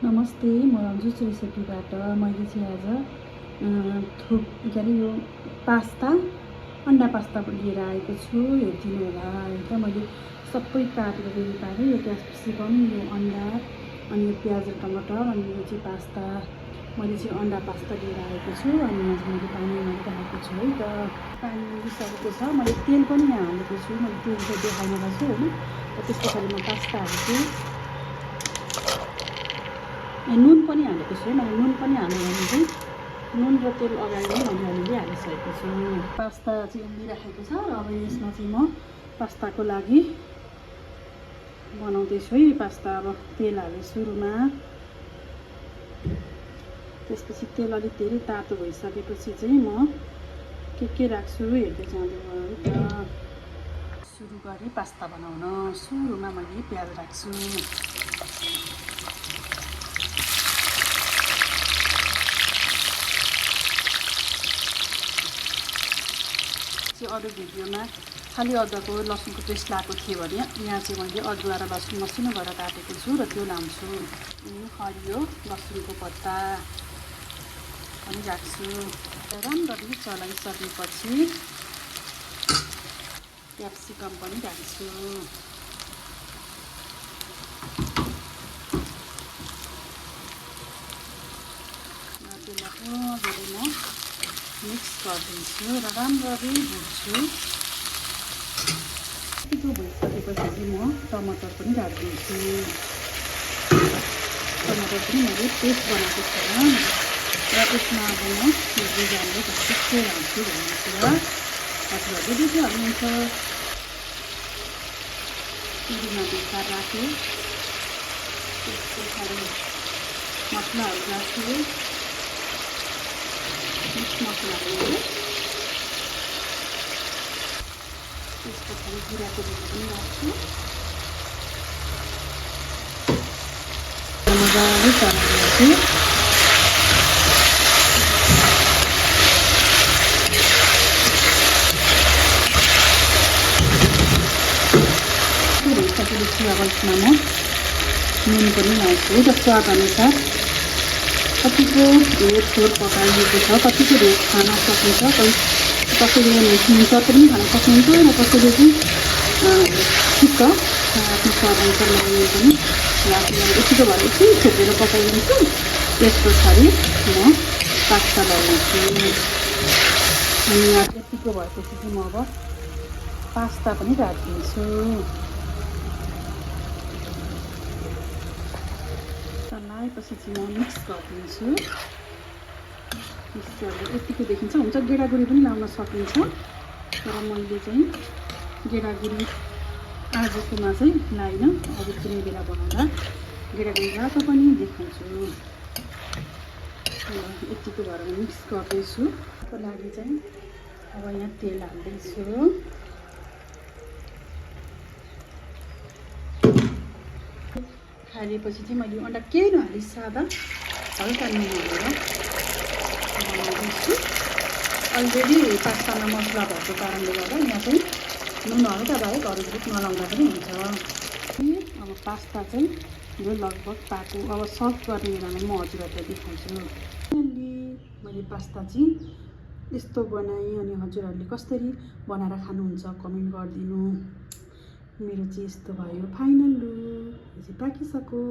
नमस्ते, म रन्जु रेसिपीबाट मैले चाहिँ आज यो पास्ता अन्डा पास्ता लिएर आएको छु। हेरिदिनु होला है। मैले सबै काटेर रेडी पारेँ। यो क्याप्सिकम, यो अन्डा, अनि यो प्याज र टमाटर, अनि यो चाहिँ पास्ता। मैले चाहिँ अन्डा पास्ता लिएर आएको छु। अनि आज मैले पानीमा राखेको छु है त। पानी उसिसकेको छ। मैले तेल पनि यहाँ हालेको छु। मैले तेल चाहिँ देखाउन लाग्छु होइन। त्यस पछाडि म पास्ता हाल्छु। नुन पनि हालेको छु। मैले नुन पनि हाल्नु भने चाहिँ नुन र तेल अगाडि नै मैले अलिअलि हालिसकेको छु। पास्ता चाहिँ उम्लिराखेको छ र अब यसमा चाहिँ म पास्ताको लागि बनाउँदैछु है। पास्ता अब तेल हालेँ सुरुमा। त्यसपछि तेल अलिक धेरै तातो भइसकेपछि चाहिँ म के राख्छु हेर्दै जाँदै भयो है त। सुरु गरेँ पास्ता बनाउन। सुरुमा मैले प्याज राख्छु। अरू भिडियोमा खालि अदुवाको लसुनको पेस्ट लगाएको थियो भने यहाँ चाहिँ मैले अदुवा र लसुन मसिनो गरेर काटेको छु र त्यो लाउँछु। हरियो लसुनको पत्ता पनि राख्छु। राम्ररी चलाइसकेपछि क्याप्सिकम पनि राख्छु। त्यसलाई मजाले म मिक्स गरिदिन्छु र राम्ररी भुट्छु। यतिको भइसकेपछि म टमाटर पनि राखिदिन्छु। टमाटर पनि मैले पेस्ट बनाएको छैन र यसमा अब म बिगार्दै कस्तो हाल्छु भन्ने कुरा हजुरहरूले देखि हाल्नुहुन्छ। सुरुमा बेकार राखेँ। त्यस पछाडि मसलाहरू राख्छु। मसलाहरू त्यस पछाडि जिराको धुलो पनि राख्छु। मजाले चलाइदिन्छु। भइसकेपछि अब यसमा म नुन पनि हाल्छु र स्वाद अनुसार। कतिको धेरै थोर पकाइएको छ, कतिको धेरै खान सकिन्छ। कसैले नुन चर्को पनि खान सक्नुहुन्छ र कसैले चाहिँ ठिक्क आफ्नो स्वाद अनुसार लगाउने पनि राख्नु। यतिको भएर एकछिन छोपेर पकाइदिन्छु। त्यस पछाडि म पास्ता लगाउँछु। अनि यतिको भएपछि चाहिँ म अब पास्ता पनि राखिदिन्छु। लगाएपछि चाहिँ म मिक्स गरिदिन्छु। मिक्स गरेर यतिको देखिन्छ। हुन्छ गेडागुडी पनि लाउन सकिन्छ तर मैले चाहिँ गेडागुडी आजकोमा चाहिँ लाइन। अरू कुनै बेला बनाउँदा गेडागुडी रातो पनि देखाउँछु। यतिको भएर म मिक्स गर्दैछु। त्यसको लागि चाहिँ अब यहाँ तेल हाल्दैछु। हालेपछि चाहिँ मैले अन्डा केही नहाली सादा हल्का नुन हालेर बनाउँदैछु। अलरेडी पास्तामा मसला भएको कारणले गर्दा यहाँ चाहिँ नुन हल्का बाहेक अरू ग्रुप नलाउँदा पनि हुन्छ। अब पास्ता चाहिँ जो लगभग पाको। अब सर्भ गर्ने बेलामा म हजुरहरूलाई देखाउँछु। मैले पास्ता चाहिँ यस्तो बनाएँ। अनि हजुरहरूले कसरी बनाएर खानुहुन्छ कमेन्ट गरिदिनु। मेरो चाहिँ यस्तो भयो फाइनल लुक। यो चाहिँ पाकिसक्यो।